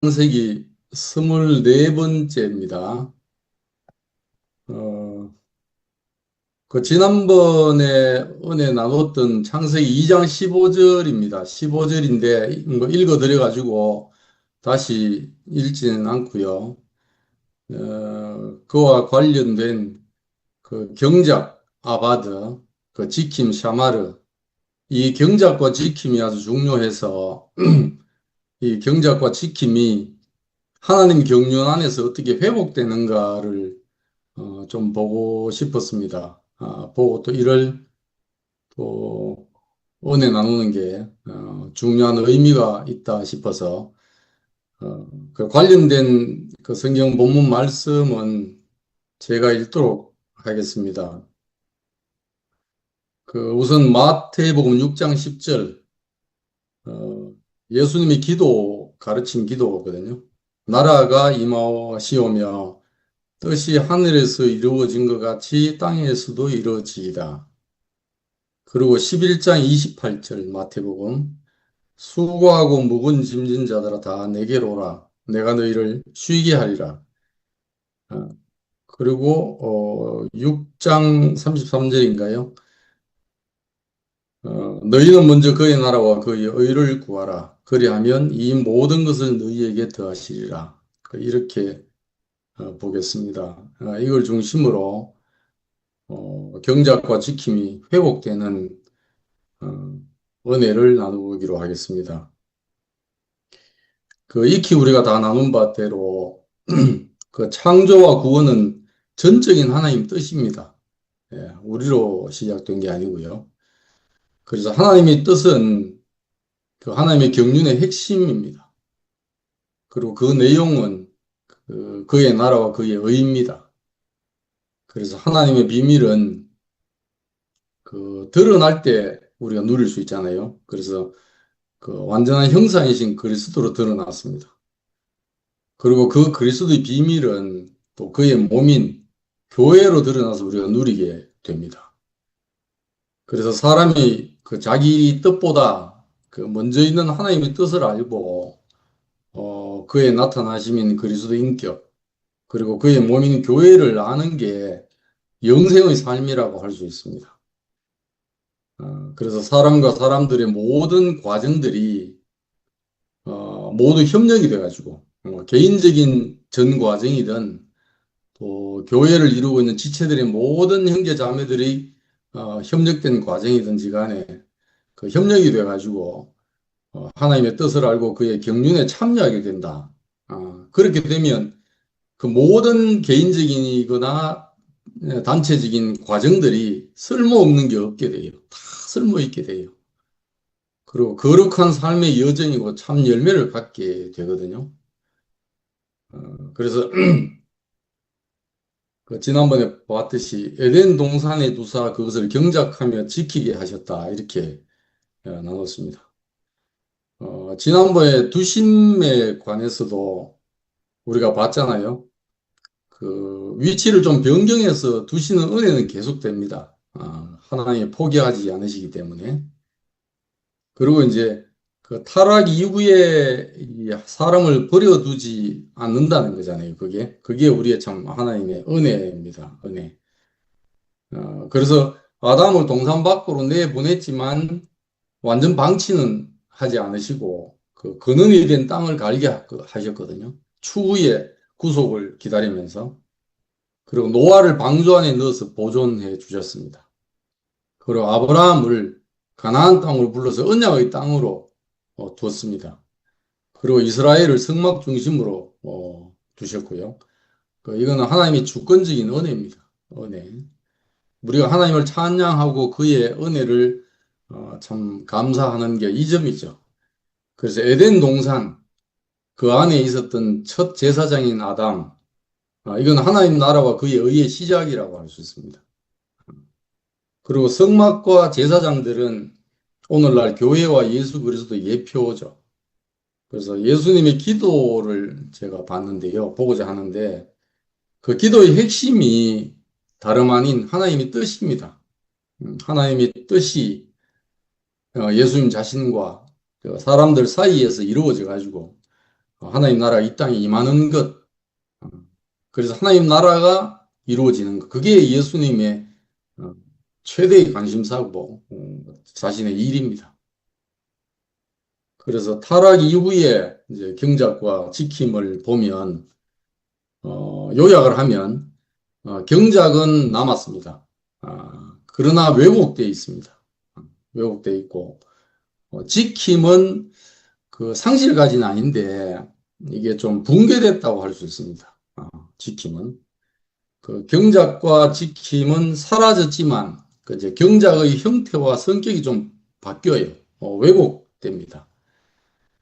창세기 24번째입니다. 지난번에 은혜 나눴던 창세기 2장 15절입니다. 15절인데, 이거 읽어드려가지고 다시 읽지는 않고요. 그와 관련된 그 경작, 아바드, 그 지킴, 샤마르, 이 경작과 지킴이 아주 중요해서 이 경작과 지킴이 하나님 경륜 안에서 어떻게 회복되는가를 좀 보고 싶었습니다. 보고 또 이를 또 은혜 나누는 게 중요한 의미가 있다 싶어서 그 관련된 그 성경 본문 말씀은 제가 읽도록 하겠습니다. 그 우선 마태복음 6장 10절 예수님이 가르친 기도거든요. 나라가 임하시오며 뜻이 하늘에서 이루어진 것 같이 땅에서도 이루어지이다. 그리고 11장 28절 마태복음 수고하고 무거운 짐진 자들아 다 내게로 오라. 내가 너희를 쉬게 하리라. 그리고 6장 33절인가요? 너희는 먼저 그의 나라와 그의 의를 구하라. 그리하면 이 모든 것을 너희에게 더하시리라. 이렇게 보겠습니다. 이걸 중심으로 경작과 지킴이 회복되는 어, 은혜를 나누기로 하겠습니다. 익히 우리가 다 나눈 바대로 그 창조와 구원은 전적인 하나님 뜻입니다. 예, 우리로 시작된 게 아니고요. 그래서 하나님의 뜻은 그 하나님의 경륜의 핵심입니다. 그리고 그 내용은 그의 나라와 그의 의입니다. 그래서 하나님의 비밀은 드러날 때 우리가 누릴 수 있잖아요. 그래서 그 완전한 형상이신 그리스도로 드러났습니다. 그리고 그 그리스도의 비밀은 또 그의 몸인 교회로 드러나서 우리가 누리게 됩니다. 그래서 사람이 그 자기 뜻보다 그 먼저 있는 하나님의 뜻을 알고 그의 나타나심인 그리스도 인격 그리고 그의 몸인 교회를 아는 게 영생의 삶이라고 할 수 있습니다. 그래서 사람과 사람들의 모든 과정들이 모두 협력이 돼가지고 개인적인 전 과정이든 또 교회를 이루고 있는 지체들의 모든 형제 자매들이 협력된 과정이든지 간에 그 협력이 돼가지고 하나님의 뜻을 알고 그의 경륜에 참여하게 된다. 그렇게 되면 그 모든 개인적이거나 단체적인 과정들이 쓸모없는 게 없게 돼요. 다 쓸모있게 돼요. 그리고 거룩한 삶의 여정이고 참 열매를 갖게 되거든요. 그래서 지난번에 보았듯이 에덴 동산에 두사 그것을 경작하며 지키게 하셨다. 이렇게 나눴습니다. 지난번에 두심에 관해서도 우리가 봤잖아요. 그 위치를 좀 변경해서 두시는 은혜는 계속됩니다. 하나님 포기하지 않으시기 때문에. 그리고 이제 그 타락 이후에 이 사람을 버려두지 않는다는 거잖아요. 그게 우리의 참 하나님의 은혜입니다. 은혜. 그래서 아담을 동산 밖으로 내보냈지만 완전 방치는 하지 않으시고 그 근원이 된 땅을 갈게 하셨거든요. 추후에 구속을 기다리면서. 그리고 노아를 방주 안에 넣어서 보존해 주셨습니다. 그리고 아브라함을 가나안 땅으로 불러서 언약의 땅으로 두었습니다. 그리고 이스라엘을 성막 중심으로 두셨고요. 이거는 하나님의 주권적인 은혜입니다. 은혜. 우리가 하나님을 찬양하고 그의 은혜를 참 감사하는 게 이 점이죠. 그래서 에덴 동산 그 안에 있었던 첫 제사장인 아담, 이건 하나님 나라와 그의 의의 시작이라고 할 수 있습니다. 그리고 성막과 제사장들은 오늘날 교회와 예수 그리스도의 예표죠. 그래서 예수님의 기도를 제가 봤는데요. 보고자 하는데 그 기도의 핵심이 다름 아닌 하나님의 뜻입니다. 하나님의 뜻이 예수님 자신과 그 사람들 사이에서 이루어져 가지고 하나님 나라가 이 땅에 임하는 것. 어, 그래서 하나님 나라가 이루어지는 것. 그게 예수님의 어, 최대의 관심사고 자신의 일입니다. 그래서 타락 이후에 이제 경작과 지킴을 보면 요약을 하면 경작은 남았습니다. 그러나 왜곡되어 있습니다. 왜곡되어 있고 지킴은 그 상실까지는 아닌데 이게 좀 붕괴됐다고 할 수 있습니다. 지킴은 그 경작과 지킴은 사라졌지만 그 이제 경작의 형태와 성격이 좀 바뀌어요. 왜곡됩니다.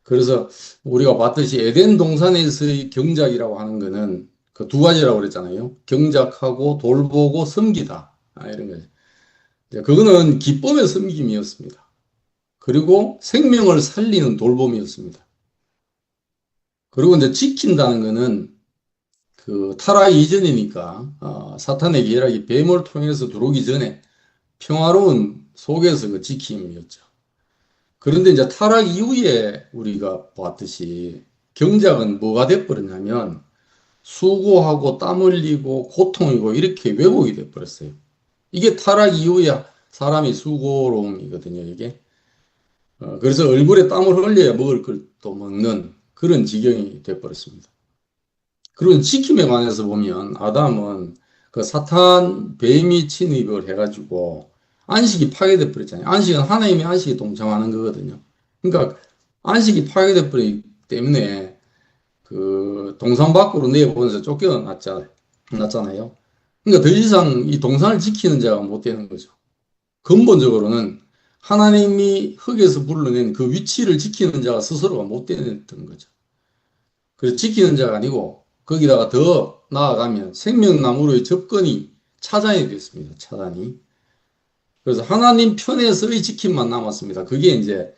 그래서 우리가 봤듯이 에덴 동산에서의 경작이라고 하는 거는 그 두 가지라고 그랬잖아요. 경작하고 돌보고 섬기다. 이런 거죠. 그거는 기쁨의 섬김이었습니다. 그리고 생명을 살리는 돌봄이었습니다. 그리고 이제 지킨다는 거는 그 타락 이전이니까 사탄의 계략이 뱀을 통해서 들어오기 전에 평화로운 속에서 그 지킴이었죠. 그런데 이제 타락 이후에 우리가 봤듯이 경작은 뭐가 돼버렸냐면 수고하고 땀 흘리고 고통이고 이렇게 왜곡이 돼버렸어요. 이게 타락 이후에 사람이 수고로움이거든요, 이게. 그래서 얼굴에 땀을 흘려야 먹을 걸 또 먹는 그런 지경이 돼버렸습니다. 그리고 지킴에 관해서 보면 아담은 그 사탄 뱀이 침입을 해가지고 안식이 파괴돼 버렸잖아요. 안식은 하나님의 안식에 동참하는 거거든요. 그러니까 안식이 파괴돼 버리기 때문에 그 동산 밖으로 내보내서 쫓겨났잖아요. 그러니까 더 이상 이 동산을 지키는 자가 못 되는 거죠. 근본적으로는 하나님이 흙에서 불러낸 그 위치를 지키는 자가 스스로가 못 되는 거죠. 그래서 지키는 자가 아니고 거기다가 더 나아가면 생명나무로의 접근이 차단이 됐습니다. 차단이. 그래서 하나님 편에서의 지킴만 남았습니다. 그게 이제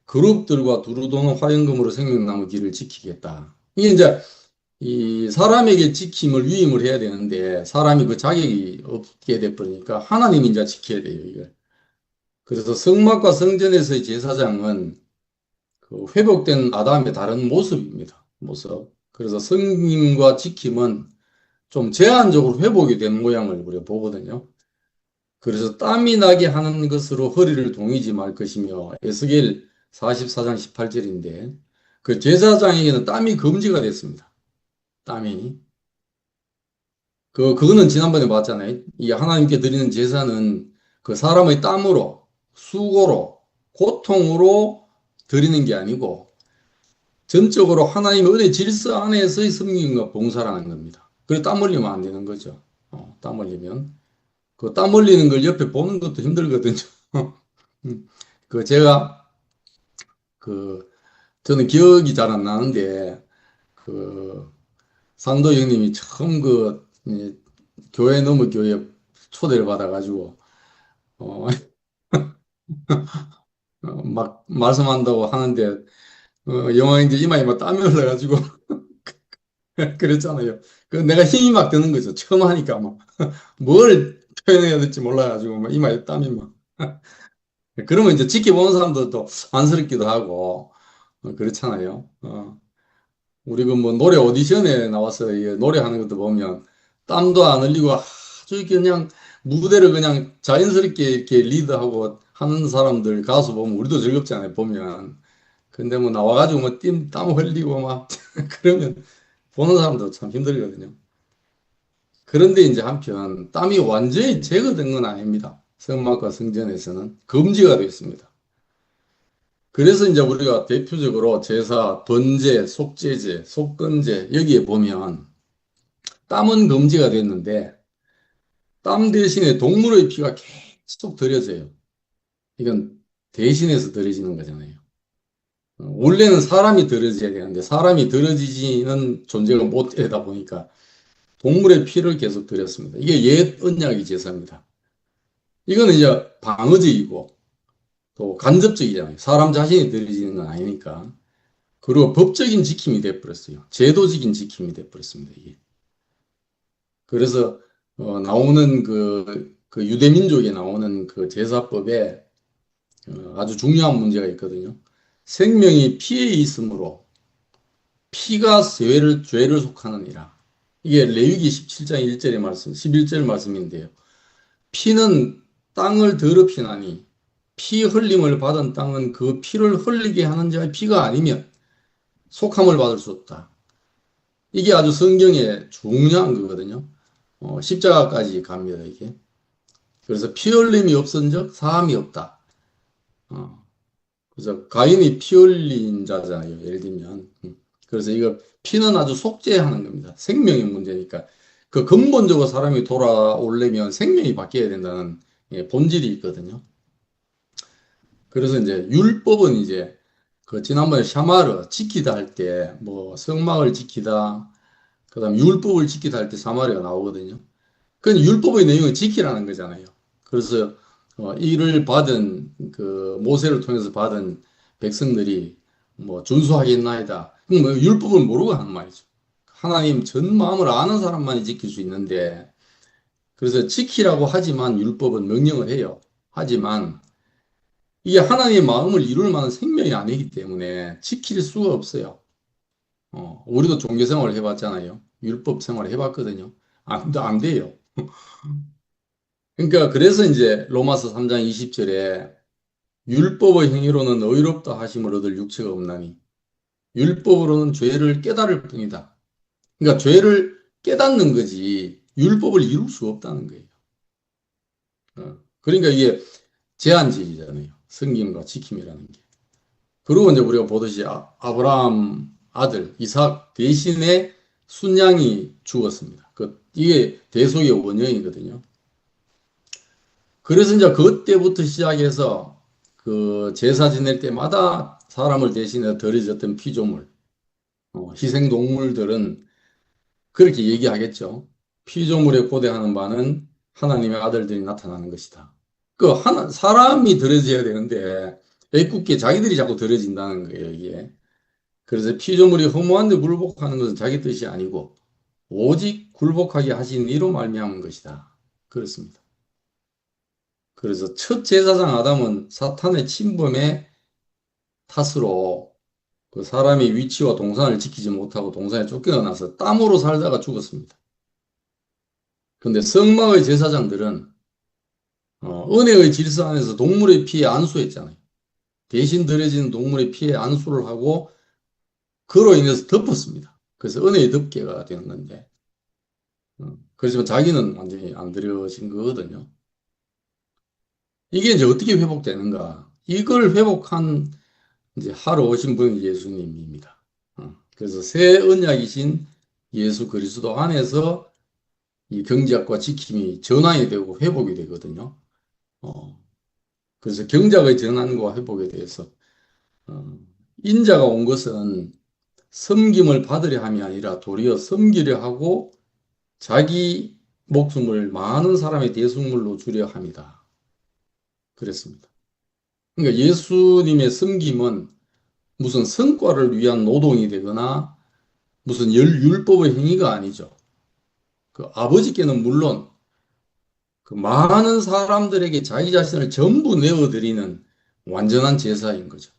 그룹들과 두루 도는 화영금으로 생명나무 길을 지키겠다. 이게 이제 이 사람에게 지킴을 위임을 해야 되는데 사람이 그 자격이 없게 돼버리니까 하나님이 이제 지켜야 돼요, 이걸. 그래서 성막과 성전에서의 제사장은 그 회복된 아담의 다른 모습입니다. 모습. 그래서 성김과 지킴은 좀 제한적으로 회복이 된 모양을 우리가 보거든요. 그래서 땀이 나게 하는 것으로 허리를 동이지 말 것이며 에스겔 44장 18절인데 그 제사장에게는 땀이 금지가 됐습니다. 땀이. 그거는 지난번에 봤잖아요. 이 하나님께 드리는 제사는 그 사람의 땀으로, 수고로, 고통으로 드리는 게 아니고 전적으로 하나님의 은혜 질서 안에서의 섬김과 봉사라는 겁니다. 그래 땀 흘리면 안 되는 거죠. 땀 흘리면. 그 땀 흘리는 걸 옆에 보는 것도 힘들거든요. 그 제가 그 저는 기억이 잘 안 나는데 그 상도 형님이 처음 교회 너무 교회 초대를 받아가지고 어, 막 말씀한다고 하는데 영화인데 이마에 막 땀이 흘러가지고 그랬잖아요. 그 내가 힘이 막 드는 거죠. 처음 하니까 막 뭘 표현해야 될지 몰라가지고 막 이마에 땀이 막 그러면 이제 지켜보는 사람들도 안쓰럽기도 하고 그렇잖아요. 우리 그 뭐 노래 오디션에 나와서 이게 노래하는 것도 보면 땀도 안 흘리고 아주 그냥 무대를 그냥 자연스럽게 이렇게 리드하고 하는 사람들 가수 보면 우리도 즐겁잖아요. 보면. 근데 뭐 나와가지고 뭐 땀 흘리고 막 그러면 보는 사람도 참 힘들거든요. 그런데 이제 한편 땀이 완전히 제거된 건 아닙니다. 성막과 성전에서는 금지가 되어 있습니다. 그래서 이제 우리가 대표적으로 제사, 번제, 속죄제, 속건제 여기에 보면 땀은 금지가 됐는데 땀 대신에 동물의 피가 계속 들여져요. 이건 대신해서 들여지는 거잖아요. 원래는 사람이 들여져야 되는데 사람이 들여지지는 존재가 못 되다 보니까 동물의 피를 계속 들였습니다. 이게 옛 언약의 제사입니다. 이거는 이제 방어적이고 또 간접적이잖아요. 사람 자신이 들여지는 건 아니니까. 그리고 법적인 지킴이 돼버렸어요. 제도적인 지킴이 돼버렸습니다. 이게. 그래서 나오는 그 유대민족에 나오는 그 제사법에 아주 중요한 문제가 있거든요. 생명이 피에 있으므로 피가 죄를 속하느니라. 이게 레위기 17장 1절의 말씀, 11절 말씀인데요. 피는 땅을 더럽히나니 피 흘림을 받은 땅은 그 피를 흘리게 하는 자의 피가 아니면 속함을 받을 수 없다. 이게 아주 성경에 중요한 거거든요. 십자가까지 갑니다, 이게. 그래서 피 흘림이 없은즉 사함이 없다. 어, 그래서 가인이 피 흘린 자잖아요, 예를 들면. 그래서 이거 피는 아주 속죄하는 겁니다. 생명의 문제니까. 그 근본적으로 사람이 돌아오려면 생명이 바뀌어야 된다는 본질이 있거든요. 그래서 이제 율법은 이제 그 지난번에 샤마르 지키다 할 때 뭐 성막을 지키다 그다음 율법을 지키다 할 때 사마리가 나오거든요. 그건 율법의 내용을 지키라는 거잖아요. 그래서 이를 받은 그 모세를 통해서 받은 백성들이 뭐 준수하겠나이다. 뭐 율법을 모르고 하는 말이죠. 하나님 전 마음을 아는 사람만이 지킬 수 있는데 그래서 지키라고 하지만 율법은 명령을 해요. 하지만 이게 하나님의 마음을 이룰 만한 생명이 아니기 때문에 지킬 수가 없어요. 우리도 종교 생활을 해봤잖아요. 율법 생활을 해봤거든요. 안 돼요. 그러니까 그래서 이제 로마서 3장 20절에 율법의 행위로는 의롭다 하심을 얻을 육체가 없나니 율법으로는 죄를 깨달을 뿐이다. 그러니까 죄를 깨닫는 거지 율법을 이룰 수 없다는 거예요. 그러니까 이게 제한적이잖아요. 성김과 지킴이라는 게. 그리고 이제 우리가 보듯이 아브라함 아들 이삭 대신에 순양이 죽었습니다. 이게 대속의 원형이거든요. 그래서 이제 그때부터 시작해서 그 제사 지낼 때마다 사람을 대신해 드려졌던 피조물, 희생 동물들은 그렇게 얘기하겠죠. 피조물에 고대하는 바는 하나님의 아들들이 나타나는 것이다. 사람이 드려져야 되는데 애꿎게 자기들이 자꾸 드려진다는 거예요, 이게. 그래서 피조물이 허무한데 굴복하는 것은 자기 뜻이 아니고 오직 굴복하게 하신 이로 말미암은 것이다. 그렇습니다. 그래서 첫 제사장 아담은 사탄의 침범의 탓으로 그 사람의 위치와 동산을 지키지 못하고 동산에 쫓겨나서 땀으로 살다가 죽었습니다. 그런데 성막의 제사장들은 은혜의 질서 안에서 동물의 피에 안수했잖아요. 대신 드려진 동물의 피에 안수를 하고 그로 인해서 덮었습니다. 그래서 은혜의 덮개가 되는 건데 그렇지만 자기는 완전히 안 드려진 거거든요. 이게 이제 어떻게 회복되는가? 이걸 회복한 이제 하러 오신 분이 예수님입니다. 그래서 새 언약이신 예수 그리스도 안에서 이 경작과 지킴이 전환이 되고 회복이 되거든요. 어, 그래서 경작의 전환과 회복에 대해서 어, 인자가 온 것은 섬김을 받으려 함이 아니라 도리어 섬기려 하고 자기 목숨을 많은 사람의 대속물로 주려 함이다. 그랬습니다. 그러니까 예수님의 섬김은 무슨 성과를 위한 노동이 되거나 무슨 율법의 행위가 아니죠. 그 아버지께는 물론 그 많은 사람들에게 자기 자신을 전부 내어드리는 완전한 제사인 거죠.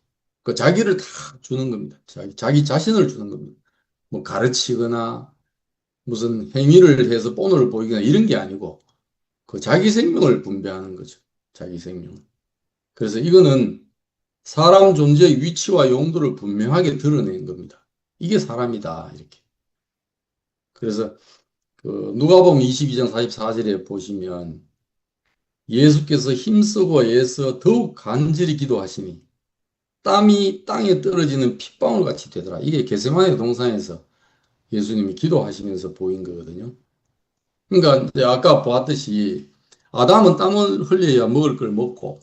그 자기를 다 주는 겁니다. 자기 자신을 주는 겁니다. 뭐 가르치거나 무슨 행위를 해서 본을 보이거나 이런 게 아니고 그 자기 생명을 분배하는 거죠. 자기 생명을. 그래서 이거는 사람 존재의 위치와 용도를 분명하게 드러낸 겁니다. 이게 사람이다. 이렇게. 그래서 그 누가복음 22장 44절에 보시면 예수께서 힘쓰고 애써 더욱 간절히 기도하시니 땀이 땅에 떨어지는 핏방울 같이 되더라. 이게 겟세마네 동산에서 예수님이 기도하시면서 보인 거거든요. 그러니까 이제 아까 보았듯이 아담은 땀을 흘려야 먹을 걸 먹고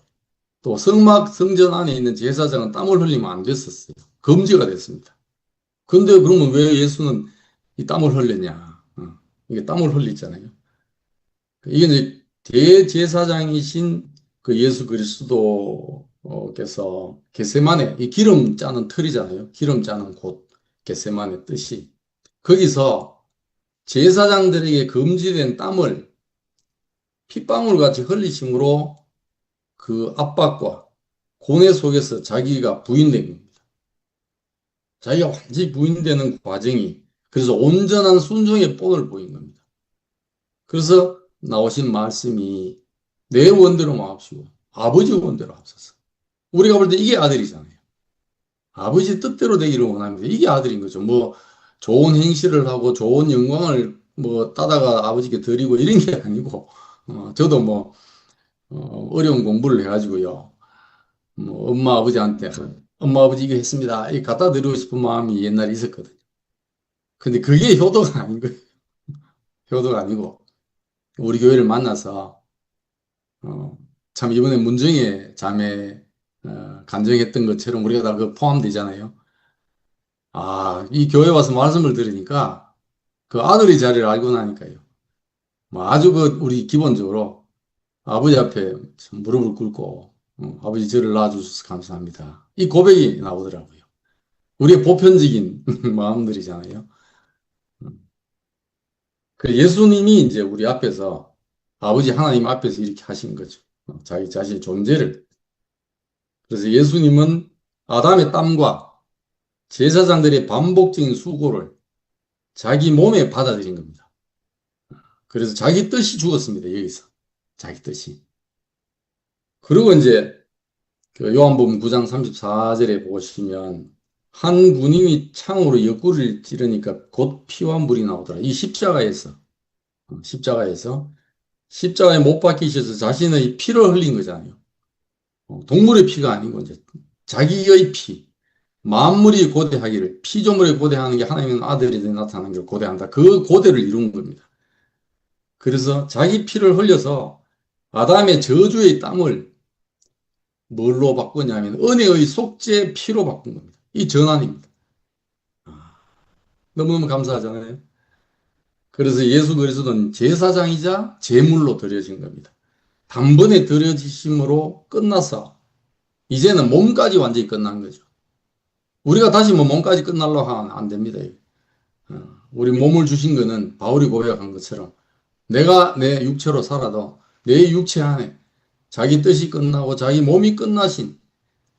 또 성막 성전 안에 있는 제사장은 땀을 흘리면 안 됐었어요. 금지가 됐습니다. 근데 그러면 왜 예수는 이 땀을 흘렸냐? 이게 땀을 흘리잖아요. 이게 이제 대제사장이신 그 예수 그리스도께서 겟세마네 이 기름 짜는 틀이잖아요. 기름 짜는 곳 겟세마네 뜻이 거기서 제사장들에게 금지된 땀을 핏방울 같이 흘리심으로 그 압박과 고뇌 속에서 자기가 부인된 겁니다. 자기가 완전히 부인되는 과정이, 그래서 온전한 순종의 본을 보인 겁니다. 그래서 나오신 말씀이 내 원대로 마옵시고 아버지 원대로 하옵소서. 우리가 볼 때 이게 아들이잖아요. 아버지 뜻대로 되기를 원합니다. 이게 아들인 거죠. 뭐 좋은 행실을 하고 좋은 영광을 뭐 따다가 아버지께 드리고 이런 게 아니고, 저도 뭐 어려운 공부를 해가지고요. 뭐 엄마 아버지한테 엄마 아버지 이거 했습니다. 이 갖다 드리고 싶은 마음이 옛날에 있었거든요. 근데 그게 효도가 아닌 거예요. 효도가 아니고 우리 교회를 만나서 어, 참 이번에 문정의 자매 간증했던 것처럼 우리가 다 그 포함되잖아요. 아, 이 교회 와서 말씀을 들으니까 그 아들의 자리를 알고 나니까요. 뭐 아주 그 우리 기본적으로 아버지 앞에 참 무릎을 꿇고 아버지 저를 낳아주셔서 감사합니다. 이 고백이 나오더라고요. 우리의 보편적인 마음들이잖아요. 음. 그 예수님이 이제 우리 앞에서 아버지 하나님 앞에서 이렇게 하신 거죠. 자기 자신의 존재를. 그래서 예수님은 아담의 땀과 제사장들의 반복적인 수고를 자기 몸에 받아들인 겁니다. 그래서 자기 뜻이 죽었습니다. 여기서. 자기 뜻이. 그리고 이제 그 요한복음 9장 34절에 보시면 한 군인이 창으로 옆구리를 찌르니까 곧 피와 물이 나오더라. 이 십자가에서 십자가에 못 박히셔서 자신의 피를 흘린 거잖아요. 동물의 피가 아니고 이제 자기의 피. 만물이 고대하기를 피조물이 고대하는 게 하나님의 아들이 나타나는 걸 고대한다. 그 고대를 이룬 겁니다. 그래서 자기 피를 흘려서 아담의 저주의 땅을 뭘로 바꾸냐면 은혜의 속죄 피로 바꾼 겁니다. 이 전환입니다. 너무너무 감사하잖아요. 그래서 예수 그리스도는 제사장이자 제물로 드려진 겁니다. 단번에 드려지심으로 끝나서 이제는 몸까지 완전히 끝난 거죠. 우리가 다시 뭐 몸까지 끝날로 하면 안 됩니다. 우리 몸을 주신 거는 바울이 고백한 것처럼 내가 내 육체로 살아도 내 육체 안에 자기 뜻이 끝나고 자기 몸이 끝나신,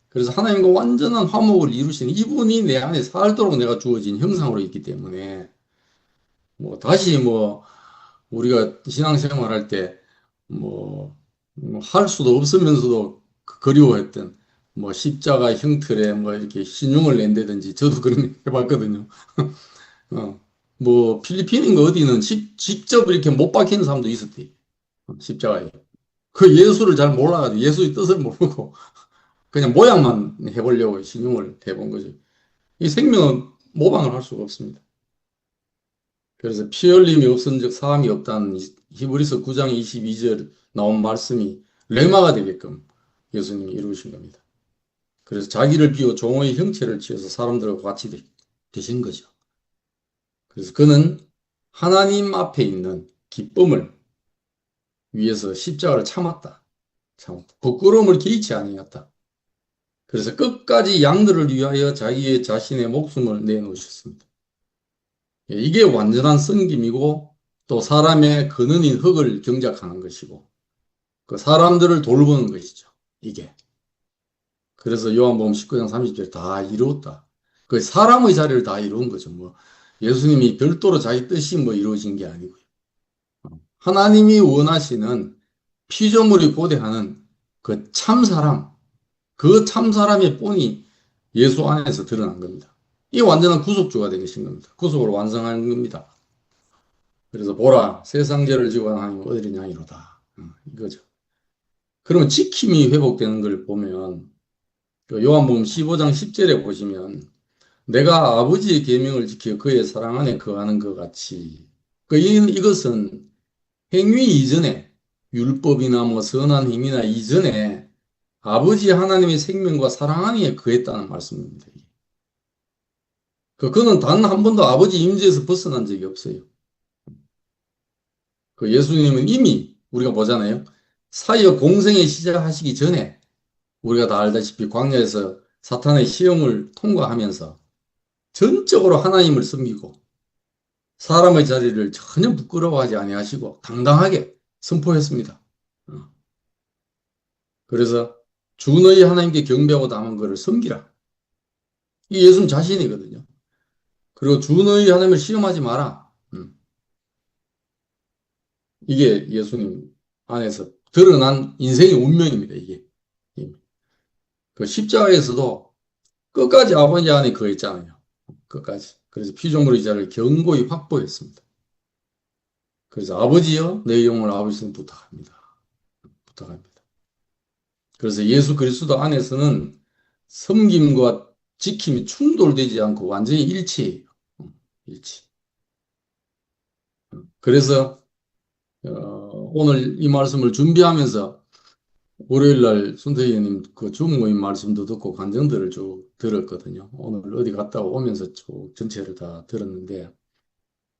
그래서 하나님과 완전한 화목을 이루신 이분이 내 안에 살도록 내가 주어진 형상으로 있기 때문에 뭐 다시 뭐 우리가 신앙생활 할 때 뭐 할 수도 없으면서도 그리워했던 뭐 십자가 형틀에 뭐 이렇게 신용을 낸다든지 저도 그런 거 해봤거든요. 뭐 필리핀인가 어디는 직접 이렇게 못 박히는 사람도 있었대. 십자가에. 그 예수를 잘 몰라가지고 예수의 뜻을 모르고 그냥 모양만 해보려고 신용을 해본 거죠. 이 생명은 모방을 할 수가 없습니다. 그래서 피 흘림이 없은즉 사함이 없다는 히브리서 9장 22절 나온 말씀이 레마가 되게끔 예수님이 이루신 겁니다. 그래서 자기를 비워 종의 형체를 취해서 사람들과 같이 되신 거죠. 그래서 그는 하나님 앞에 있는 기쁨을 위해서 십자가를 참았다. 부끄러움을 개의치 아니었다. 그래서 끝까지 양들을 위하여 자기의 자신의 목숨을 내놓으셨습니다. 이게 완전한 섬김이고 또 사람의 근원인 흙을 경작하는 것이고 그 사람들을 돌보는 것이죠. 이게. 그래서 요한복음 19장 30절에 다 이루었다. 그 사람의 자리를 다 이룬 거죠. 뭐 예수님이 별도로 자기 뜻이 뭐 이루어진 게 아니고요. 하나님이 원하시는 피조물이 고대하는 그 참사람, 그 참사람의 본이 예수 안에서 드러난 겁니다. 이 완전한 구속주가 되신 겁니다. 구속을 완성한 겁니다. 그래서 보라, 세상 죄를 지고 하나님 어디를 양이로다. 이거죠. 그러면 지킴이 회복되는 걸 보면 그 요한복음 15장 10절에 보시면 내가 아버지의 계명을 지켜 그의 사랑 안에 거하는 것 같이 이것은 행위 이전에 율법이나 뭐 선한 행위나 이전에 아버지 하나님의 생명과 사랑 안에 거했다는 말씀입니다. 그는 단 한 번도 아버지 임재에서 벗어난 적이 없어요. 그 예수님은 이미 우리가 보잖아요. 사역 공생에 시작하시기 전에 우리가 다 알다시피 광야에서 사탄의 시험을 통과하면서 전적으로 하나님을 섬기고 사람의 자리를 전혀 부끄러워하지 아니하시고 당당하게 선포했습니다. 그래서 주 너희 하나님께 경배하고 남은 것을 섬기라. 이 예수님 자신이거든요. 그리고 주 너희 하나님을 시험하지 마라. 이게 예수님 안에서 드러난 인생의 운명입니다, 이게. 그 십자가에서도 끝까지 아버지 안에 거했잖아요. 끝까지. 그래서 피조물 의자를 견고히 확보했습니다. 그래서 아버지여, 내 영혼을 아버지는 부탁합니다. 부탁합니다. 그래서 예수 그리스도 안에서는 섬김과 지킴이 충돌되지 않고 완전히 일치해요. 일치. 그래서 오늘 이 말씀을 준비하면서 월요일 날 순태 의원님 그 주목모임 말씀도 듣고 간증들을 쭉 들었거든요. 오늘 어디 갔다 오면서 쭉 전체를 다 들었는데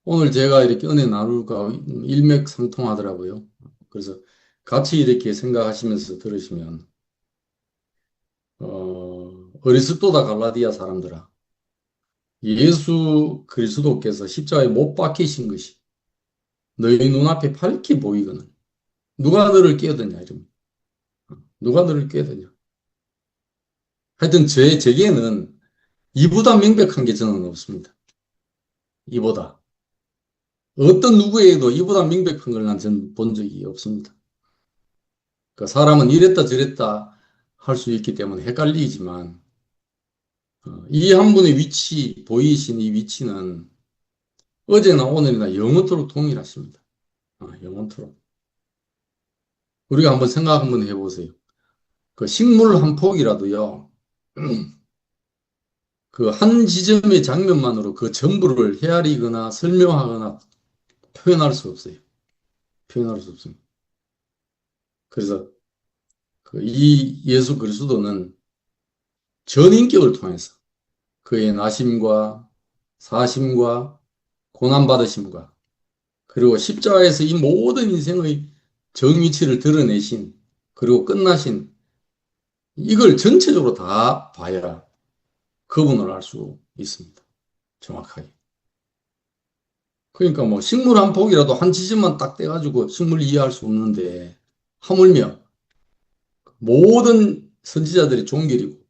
오늘 제가 이렇게 은혜 나눌까 일맥상통하더라고요. 그래서 같이 이렇게 생각하시면서 들으시면 어리스도다 갈라디아 사람들아, 예수 그리스도께서 십자가에 못 박히신 것이 너희 눈앞에 밝히 보이거늘 누가 너를 깨닫냐 이런 누가 너를 깨닫냐. 하여튼 제게는 이보다 명백한 게 저는 없습니다. 이보다 어떤 누구에게도 이보다 명백한 걸 난 전 본 적이 없습니다. 그 사람은 이랬다 저랬다 할 수 있기 때문에 헷갈리지만 이 한 분의 위치 보이신 이 위치는 어제나 오늘이나 영원토록 동일하십니다. 영원토록. 우리가 한번 생각 한번 해보세요. 그 식물 한 폭이라도요, 그 한 지점의 장면만으로 그 전부를 헤아리거나 설명하거나 표현할 수 없어요. 표현할 수 없습니다. 그래서 그이 예수 그리스도는 전인격을 통해서 그의 나심과 사심과 고난받으심과 그리고 십자가에서 이 모든 인생의 정위치를 드러내신 그리고 끝나신 이걸 전체적으로 다 봐야 그분을 알 수 있습니다. 정확하게. 그러니까 뭐 식물 한 폭이라도 한 지점만 딱 떼가지고 식물 이해할 수 없는데 하물며 모든 선지자들의 종결이고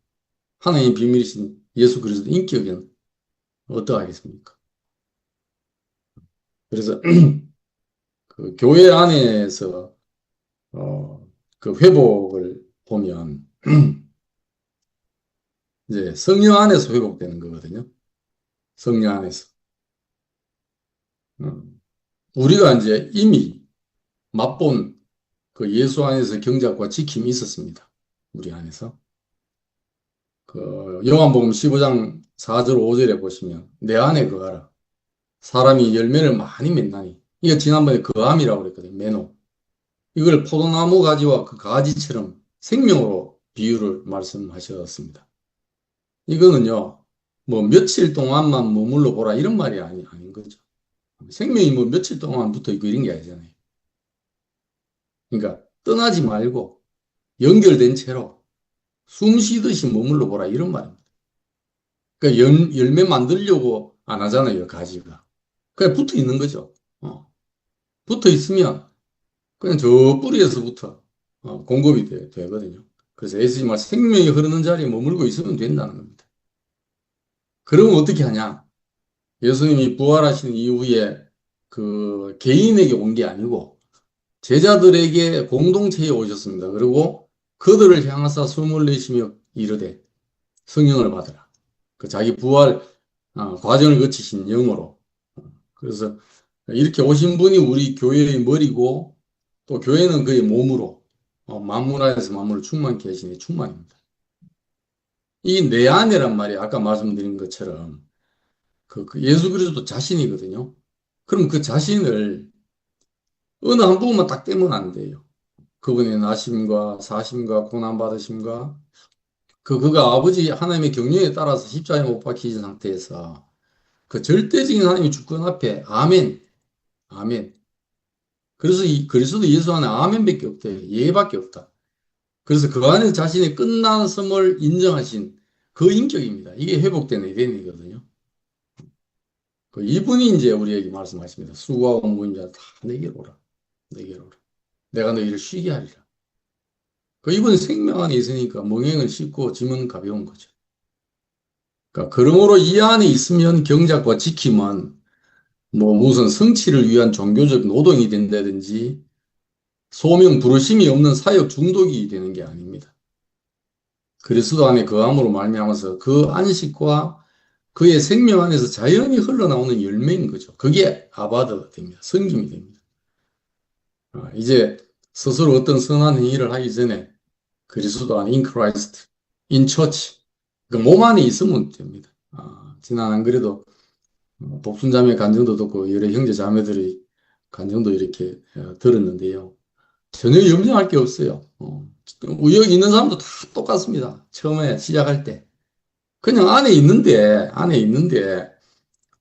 하나님의 비밀이신 예수 그리스도 인격은 어떠하겠습니까? 그래서 그 교회 안에서 그 회복을 보면 이제 성령 안에서 회복되는 거거든요. 성령 안에서. 우리가 이제 이미 맛본 그 예수 안에서 경작과 지킴이 있었습니다. 우리 안에서. 그 요한복음 15장 4절 5절에 보시면 내 안에 거하라. 사람이 열매를 많이 맺나니. 이게 지난번에 거함이라고 그랬거든요. 매노. 이걸 포도나무 가지와 그 가지처럼 생명으로 비유를 말씀하셨습니다. 이거는요, 뭐 며칠 동안만 머물러 보라 이런 말이 아닌 거죠. 생명이 뭐 며칠 동안 붙어 있고 이런 게 아니잖아요. 그러니까 떠나지 말고 연결된 채로 숨 쉬듯이 머물러 보라 이런 말입니다. 그러니까 열매 만들려고 안 하잖아요, 가지가. 그냥 붙어 있는 거죠. 붙어 있으면 그냥 저 뿌리에서부터 공급이 되거든요. 그래서 예수님 말 생명이 흐르는 자리에 머물고 있으면 된다는 겁니다. 그러면 어떻게 하냐? 예수님이 부활하신 이후에 그 개인에게 온 게 아니고 제자들에게 공동체에 오셨습니다. 그리고 그들을 향하사 숨을 내쉬며 이르되 성령을 받으라. 그 자기 부활 과정을 거치신 영으로. 그래서 이렇게 오신 분이 우리 교회의 머리고 또 교회는 그의 몸으로 만물 안에서 만물을 충만케 하시니 충만입니다. 이 내 안에란 말이 아까 말씀드린 것처럼 그 예수 그리스도 자신이거든요. 그럼 그 자신을 어느 한 부분만 딱 떼면 안 돼요. 그분의 나심과 사심과 고난받으심과 그가 아버지 하나님의 경륜에 따라서 십자가에 못 박히신 상태에서 그 절대적인 하나님의 주권 앞에 아멘, 아멘. 그래서 이 그리스도 예수 안에 아멘밖에 없대요. 예밖에 없다. 그래서 그 안에 자신의 끝났음을 인정하신 그 인격입니다. 이게 회복된 에덴이거든요. 그 이분이 이제 우리에게 말씀하십니다. 수고하고 무거운 자다 내게로 오라. 내게로 오라. 내가 너희를 쉬게 하리라. 그 이분 생명 안에 있으니까 멍행을 씻고 짐은 가벼운 거죠. 그러니까 그러므로 이 안에 있으면 경작과 지킴은 뭐 무슨 성취를 위한 종교적 노동이 된다든지 소명 부르심이 없는 사역 중독이 되는 게 아닙니다. 그리스도 안에 거함으로 말미암아서 그 안식과 그의 생명 안에서 자연히 흘러나오는 열매인 거죠. 그게 아바드가 됩니다. 섬김이 됩니다. 이제 스스로 어떤 선한 행위를 하기 전에 그리스도 안에 in Christ, in church, 그 몸 안에 있으면 됩니다. 지난 안 그래도 복순자매 간증도 듣고 여러 형제 자매들의 간증도 이렇게 들었는데요. 전혀 염려할 게 없어요. 여기 있는 사람도 다 똑같습니다. 처음에 시작할 때. 그냥 안에 있는데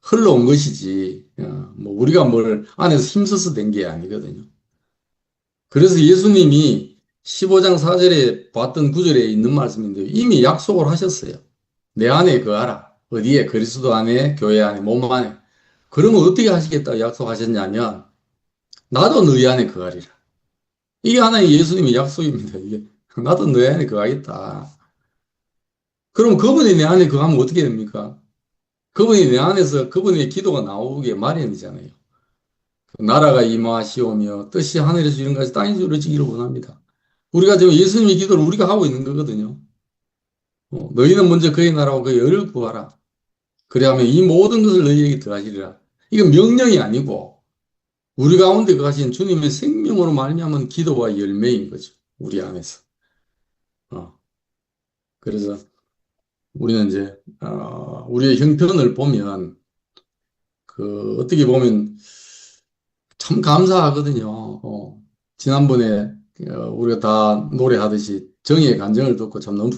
흘러온 것이지, 뭐 우리가 뭘 안에서 힘써서 된 게 아니거든요. 그래서 예수님이 15장 4절에 봤던 구절에 있는 말씀인데 이미 약속을 하셨어요. 내 안에 거하라. 어디에? 그리스도 안에, 교회 안에, 몸 안에. 그러면 어떻게 하시겠다고 약속하셨냐면 나도 너희 안에 거하리라. 이게 하나의 예수님의 약속입니다. 이게 나도 너희 안에 거하겠다. 그럼 그분이 내 안에 거하면 어떻게 됩니까? 그분이 내 안에서 그분의 기도가 나오게 마련이잖아요. 나라가 임하시오며 뜻이 하늘에서 이룬 같이 땅에서 이루어지기를 원합니다. 우리가 지금 예수님의 기도를 우리가 하고 있는 거거든요. 너희는 먼저 그의 나라와 그의 의를 구하라. 그래야면 이 모든 것을 너희에게 더하시리라. 이건 명령이 아니고 우리 가운데 거하신 주님의 생명으로 말미암은 기도와 열매인 거죠. 우리 안에서. 어, 그래서 우리는 이제 우리의 형편을 보면 어떻게 보면 참 감사하거든요. 지난번에 우리가 다 노래하듯이 정의의 간증을 듣고 참 너무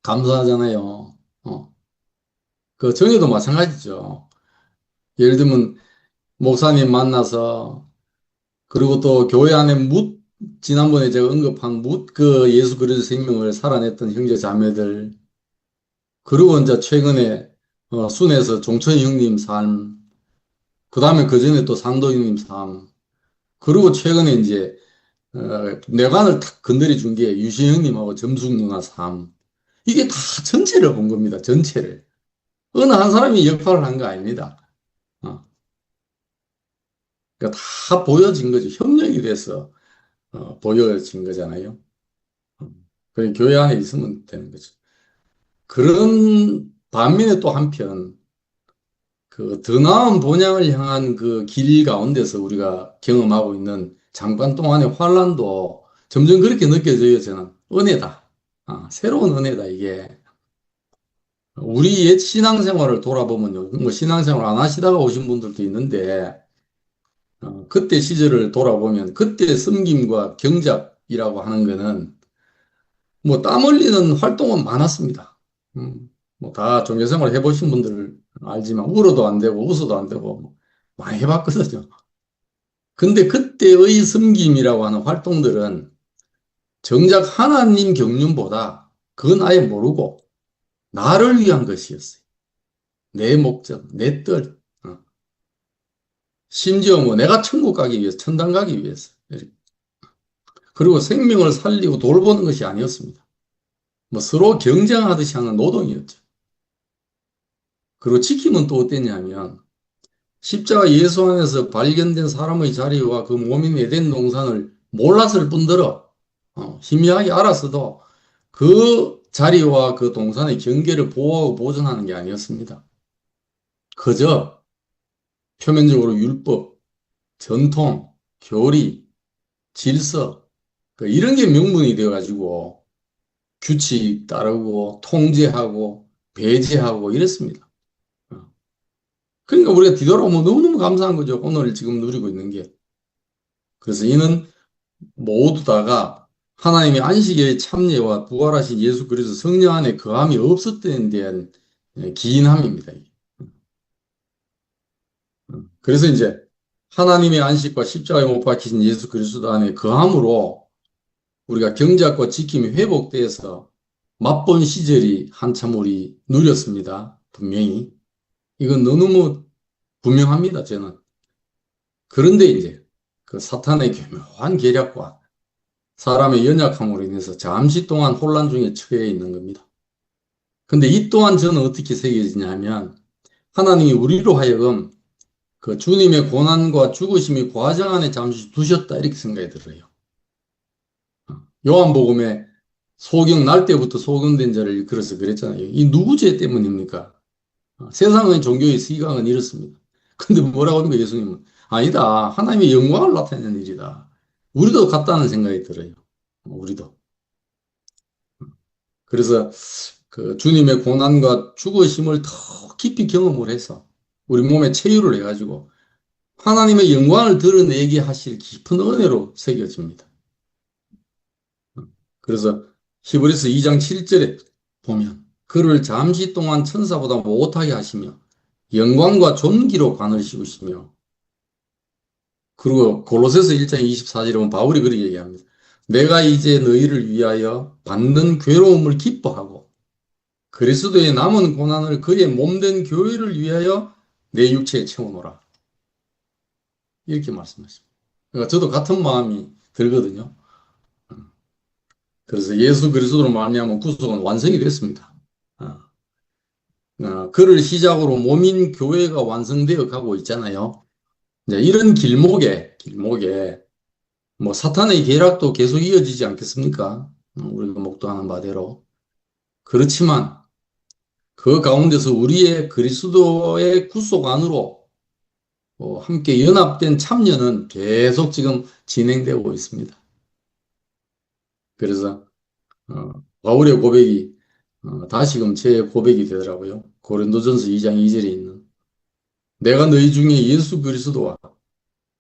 감사하잖아요. 그 정의도 마찬가지죠. 예를 들면 목사님 만나서 그리고 또 교회 안에 지난번에 제가 언급한 그 예수 그리스도 생명을 살아냈던 형제 자매들 그리고 이제 최근에 순에서 종천 형님 삶, 그 다음에 그 전에 또 상도 형님 삶, 그리고 최근에 이제 뇌관을 탁 건드려 준 게 유시 형님하고 점숙 누나 삶. 이게 다 전체를 본 겁니다. 전체를. 어느 한 사람이 역할을 한 거 아닙니다. 어. 그러니까 다 보여진 거죠. 협력이 돼서 보여진 거잖아요. 그 교회 안에 있으면 되는 거죠. 그런 반면에 또 한편 더 나은 본향을 향한 그 길 가운데서 우리가 경험하고 있는 잠깐 동안의 환란도 점점 그렇게 느껴져요. 저는 은혜다. 새로운 은혜다 이게. 우리 옛 신앙생활을 돌아보면요. 뭐 신앙생활 안 하시다가 오신 분들도 있는데 그때 시절을 돌아보면 그때 섬김과 경작이라고 하는 거는 뭐 땀 흘리는 활동은 많았습니다. 뭐다 종교생활 해보신 분들 알지만 울어도 안 되고 웃어도 안 되고 뭐 많이 해봤거든요. 근데 그때의 섬김이라고 하는 활동들은 정작 하나님 경륜보다 그건 아예 모르고 나를 위한 것이었어요. 내 목적, 내 뜻. 심지어 뭐 내가 천국 가기 위해서, 천당 가기 위해서. 그리고 생명을 살리고 돌보는 것이 아니었습니다. 뭐 서로 경쟁하듯이 하는 노동이었죠. 그리고 지킴은 또 어땠냐면 십자가 예수 안에서 발견된 사람의 자리와 그 몸인 에덴 동산을 몰랐을 뿐더러 희미하게 알았어도 그 자리와 그 동산의 경계를 보호하고 보존하는 게 아니었습니다. 그저 표면적으로 율법, 전통, 교리, 질서 이런 게 명분이 되어가지고 규칙 따르고 통제하고 배제하고 이랬습니다. 그러니까 우리가 뒤돌아보면 너무너무 감사한 거죠. 오늘 지금 누리고 있는 게. 그래서 이는 모두 다가 하나님의 안식의 참여와 부활하신 예수 그리스도 성령 안에 거함이 없었던 데에 대한 기인함입니다. 그래서 이제 하나님의 안식과 십자가에 못 박히신 예수 그리스도 안에 거함으로 우리가 경작과 지킴이 회복돼서 맛본 시절이 한참 우리 누렸습니다. 분명히. 이건 너무 분명합니다. 저는. 그런데 이제 그 사탄의 교묘한 계략과 사람의 연약함으로 인해서 잠시 동안 혼란 중에 처해 있는 겁니다. 근데 이 또한 저는 어떻게 새겨지냐 하면 하나님이 우리로 하여금 그 주님의 고난과 죽으심이 과정 안에 잠시 두셨다 이렇게 생각이 들어요. 요한복음에 소경 날 때부터 소경된 자를 일컬어서 그랬잖아요. 이 누구 죄 때문입니까? 세상의 종교의 시각은 이렇습니다. 근데 뭐라고 합니까? 예수님은 아니다. 하나님의 영광을 나타내는 일이다. 우리도 같다는 생각이 들어요. 우리도. 그래서 그 주님의 고난과 죽으심을 더 깊이 경험을 해서 우리 몸에 체유를 해가지고 하나님의 영광을 드러내게 하실 깊은 은혜로 새겨집니다. 그래서 히브리서 2장 7절에 보면 그를 잠시 동안 천사보다 못하게 하시며 영광과 존귀로 관을 씌우시며 그리고 골로새서 1장 24절에 보면 바울이 그렇게 얘기합니다. 내가 이제 너희를 위하여 받는 괴로움을 기뻐하고 그리스도의 남은 고난을 그의 몸된 교회를 위하여 내 육체에 채워놓으라. 이렇게 말씀하십니다. 그러니까 저도 같은 마음이 들거든요. 그래서 예수 그리스도로 말미암아 구속은 완성이 됐습니다. 어, 그를 시작으로 몸인 교회가 완성되어 가고 있잖아요. 이제 이런 길목에 뭐 사탄의 계략도 계속 이어지지 않겠습니까? 우리가 목도하는 바대로. 그렇지만 그 가운데서 우리의 그리스도의 구속 안으로 함께 연합된 참여는 계속 지금 진행되고 있습니다. 그래서 바울의 고백이 다시금 제 고백이 되더라고요. 고린도전서 2장 2절에 있는 내가 너희 중에 예수 그리스도와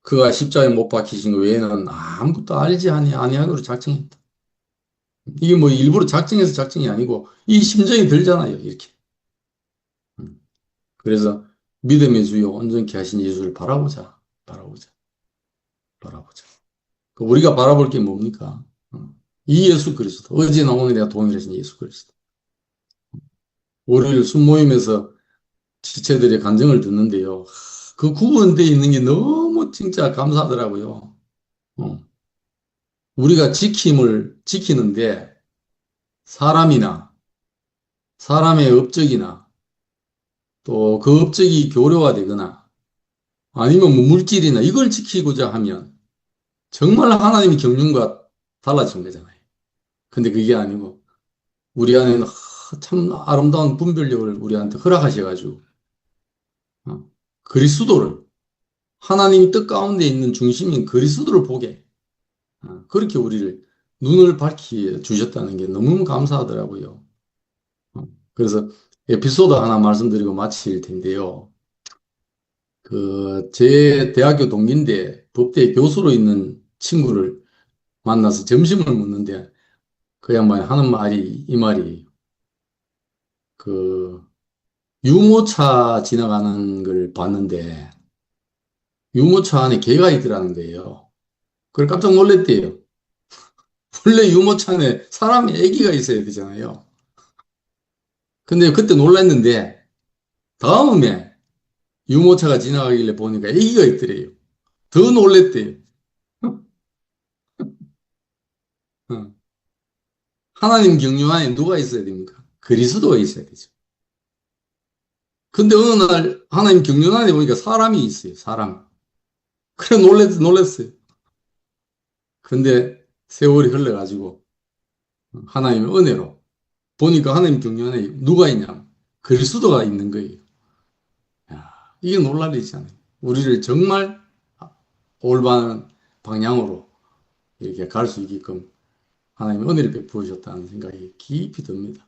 그가 십자가에 못 박히신 것 외에는 아무것도 알지 아니하기로 작정했다. 이게 뭐 일부러 작정해서 작정이 아니고 이 심정이 들잖아요. 이렇게. 음. 그래서 믿음의 주요 온전케 하신 예수를 바라보자. 바라보자. 바라보자. 우리가 바라볼 게 뭡니까? 이 예수 그리스도. 어제나 오늘이나 동일하신 예수 그리스도. 월요일 순모임에서 지체들의 간증을 듣는데요. 그 구분되어 있는 게 너무 진짜 감사하더라고요. 어. 우리가 지키는데 사람이나 사람의 업적이나 또 그 업적이 교류가 되거나 아니면 뭐 물질이나 이걸 지키고자 하면 정말 하나님의 경륜과 달라진 거잖아요. 근데 그게 아니고 우리 안에는 참 아름다운 분별력을 우리한테 허락하셔가지고 그리스도를 하나님 뜻 가운데 있는 중심인 그리스도를 보게 그렇게 우리를 눈을 밝히 주셨다는 게 너무 감사하더라고요. 그래서 에피소드 하나 말씀드리고 마칠 텐데요. 제 대학교 동기인데 법대 교수로 있는 친구를 만나서 점심을 먹는데 그 양반이 하는 말이 이 말이 그 유모차 지나가는 걸 봤는데 유모차 안에 개가 있더라는 거예요. 그걸 깜짝 놀랐대요. 원래 유모차 안에 사람이 애기가 있어야 되잖아요. 근데 그때 놀랐는데 다음에 유모차가 지나가길래 보니까 애기가 있더래요. 더 놀랬대요. 어. 하나님 경륜 안에 누가 있어야 됩니까? 그리스도가 있어야 되죠. 근데 어느 날 하나님 경륜 안에 보니까 사람이 있어요. 사람. 그래 놀랬어요. 근데 세월이 흘러가지고 하나님의 은혜로 보니까 하나님 경륜 안에 누가 있냐? 그리스도가 있는 거예요. 야, 이게 놀랄 일이잖아요. 우리를 정말 올바른 방향으로 이렇게 갈 수 있게끔 하나님의 은혜를 베푸셨다는 생각이 깊이 듭니다.